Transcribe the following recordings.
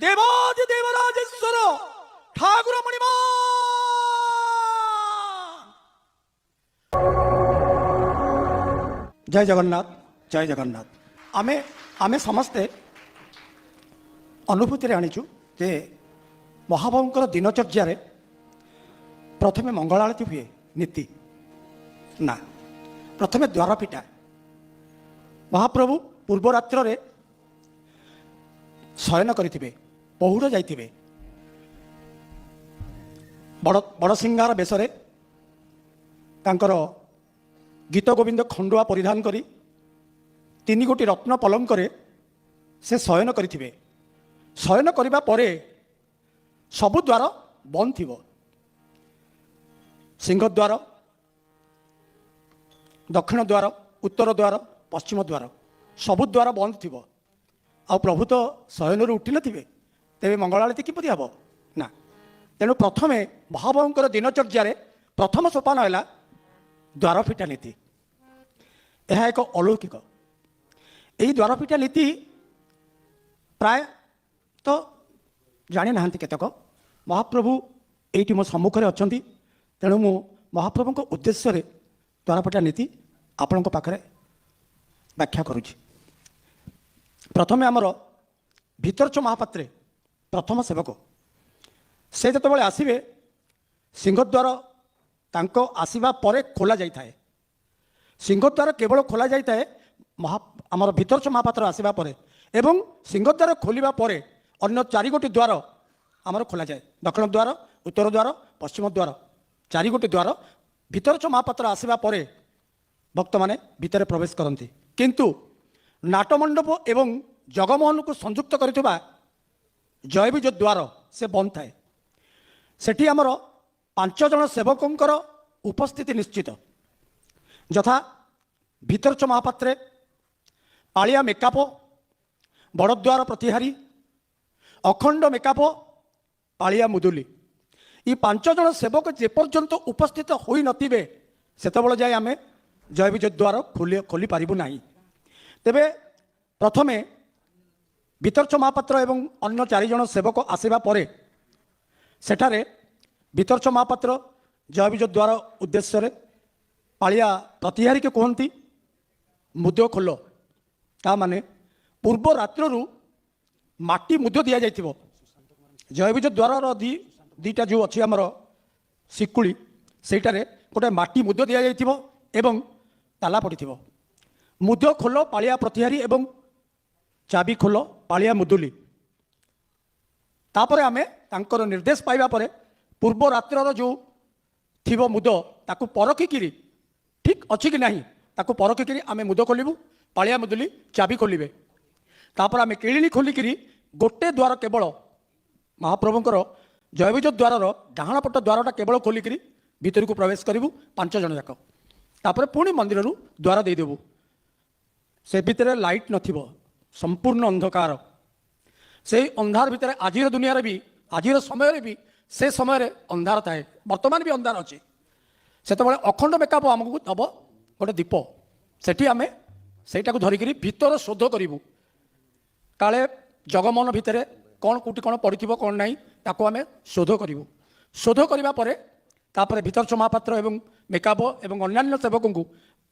देवादि देवराजेश्वर ठाकुर मणिमा जय जगन्नाथ जय जगन्नाथ। आमे आमे समस्ते अनुभूति आनीचु जे महाप्रभुंकर दिनचर्या प्रथमे मंगल आरती हुए नीति ना प्रथमे द्वारपीठा महाप्रभु पूर्वरात्र शयन करिथिबे पहुड़ जाइथिबे बड़ सिंगार बेशरे तांकर गीत गोविंद खंडुआ परिधान करी 3 गोटी रत्न पलंक से शयन करिथिबे। शयन करिबा परे सबु द्वार बंद थिबो। सिंहद्वार दक्षिण द्वार उत्तर द्वार पश्चिम द्वार सबु द्वार बंद थिबो। आ प्रभु तो शयन उठी नथिबे तेबे मंगल आरती किपरि हबो ना। तेणु प्रथमे महाप्रभुंकर दिनचर्या प्रथम सोपान है द्वारपीठा नीति। यह एक अलौकिक यही द्वारपीठा नीति प्राय तो जानी ना केतक महाप्रभु ये मो सम्मुखें अच्छा तेणु मु महाप्रभु उद्देश्य द्वारपीठा नीति आपण पाखे व्याख्या करुच्ची। प्रथमे आमर भितरच महापात्रे प्रथम सेवक से जो आसवे सिंहद्वार तांको आसीबा परे खोला जाई थाए। सिंहद्वार केवल खोला जाई थाए आमर भितरच महापात्र आसीबा परे एवं सिंहद्वार खोलिबा परे अन्य 4 गोटी द्वार आमर खोला जाए। दक्षिण द्वार उत्तर द्वार पश्चिम द्वार 4 गोटी द्वार भितरच महापात्र आसीबा परे भक्त माने भितर प्रवेश करती। किंतु नाटमंडप एवं जगमोहन को संयुक्त करितबा जयविज द्वार से बंद थाए। सेठी आमर 5 जन सेवकों उपस्थिति निश्चित यथा भितरच महापात्रे पालिया मेकाप बड़द्वार प्रतिहारी अखंड मेकाप पालिया मुदुली ये 5 जन सेवक जेपर्यंत उपस्थित होई नथिबे सेतबेले जाय आमे जयविज द्वार खोली पारिबु नाही। तेबे प्रथमे भितरच महापात्र एवं अन्य 4 जन सेवक आसीबा परे सेठारे भितरच महापात्र जयविज द्वार उद्देश्य पालिया प्रतिहारी के कहती मुद्य खोल ता माने पूर्व रात्रु माटी मुद्य दि जाइथिबो। जयविज द्वार दीटा जो अच्छी आमर शिकुड़ी सेटारे गोटे माटी मुद्य दि जाइथिबो एवं ताला पड़िथिबो। मुद्य खोल पालिया प्रतिहारी एवं चाबी खोल पालिया मुदुली। तापरे आमे तांकर निर्देश पाइबा परे पूर्व रात्र जो थिबो मुद ताकू परखिकी ठीक अच्छी कि नहीं ताकू परखिकी आमे मुद खोलू पालिया मुदुली चाबी खोलिबे। तापर आमे केलिनी खोलिकी गोटे द्वार केवल महाप्रभुंकर जयविज द्वार डाहाण पट द्वारटा केवल खोलिकी भीतर को प्रवेश करूँ 5 जन जाक। तापर पुणी मंदिर द्वार देदेबू से भितर लाइट नथिबो संपूर्ण अंधकार। से अंधार भितर आजिर दुनिया भी आजिर समय भी से समय अंधार थाए वर्तमान भी अंधार अच्छे से अखंड मेकअप आमको दब गोटे दीप सेठी आमे सेटा को धरिकी भीतर शोध करूँ काले जगमोहन भितर कौन कौटी कौन पड़ी कौन ना ताको आमे शोध करूँ। शोध करने पर भितरच महापात्र एवं मेकअप एवं अन्यान्य सेवकों को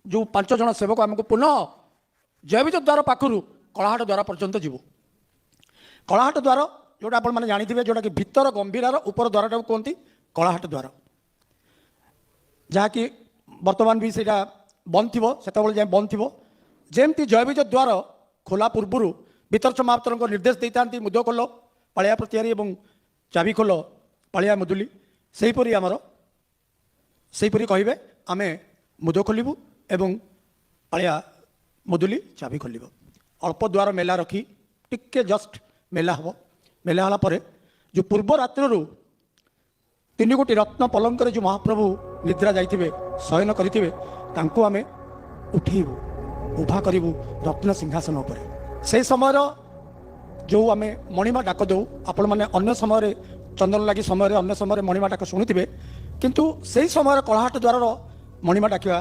जो 5 जन सेवक आमको पुनः जयविज द्वार पाखु कलाहाट द्वार पर्यंत जीवु। कलाहाट द्वार जोटा आपण मैंने जानी जोटा कि भितर गंभीरार उपर द्वार टाक कहती कलाहाट द्वार जहाँकि बर्तमान भी सेटा बंद थी से जाए बंद थी जमती जयविज द्वार खोला पूर्वर भितरच महापात्र निर्देश देता मुद खोल पालिया प्रतिहारी एवं चाबी खोल पालिया मुदुली सेहीपरि आमर सेहीपरि कहे आमे मुद खोलू एवं पालिया मुदुली चाबी खोल अल्प द्वार मेला रखी टिके जस्ट मेला हम मेला होला परे जो पूर्व रात्रु 3 गोटी रत्न पलंक जो महाप्रभु निद्रा जाइथिबे शयन करिथिबे तांको आमे उठेबू उभा करूँ रत्न सिंहासन उपरे। से समय जो आमे मणिमा डाक दौ आपण मैंने अन्य समय चंदन लगी समय अन्य समय मणिमा डाक शुणुवे किंतु से समय कलाहाट द्वार मणिमा डाकिया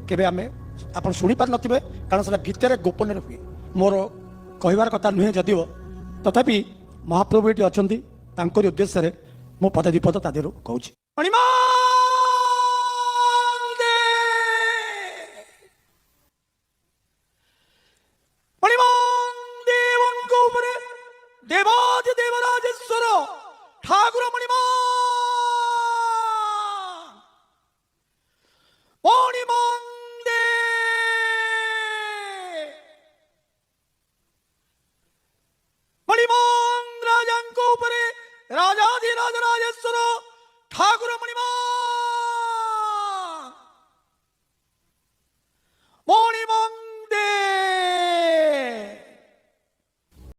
केबे आमे आपण शुणी पार नथिबे कारण से भितर गोपन हुए मोर कहबार कथा नुहे जदिव तथापि ମହାପ୍ରଭୁ ଏଠି ଅଛନ୍ତି, ତାଙ୍କରି ଉଦ୍ଦେଶ୍ୟରେ ମୁଁ ପଦ ବିପଦ ତା ଦେହରୁ କହୁଛି। ମଣିମାଦେବଙ୍କ ଉପରେ ଦେବାଦି ଦେବରାଜେଶ୍ୱର ଠାକୁର ମଣିମା ମଣିମାନ୍ଦେ ମଣିମାନ୍ ରାଜାଙ୍କ ଉପରେ ରାଜାଧିରାଜ ରାଜେଶ୍ୱର ଠାକୁର ମଣିମା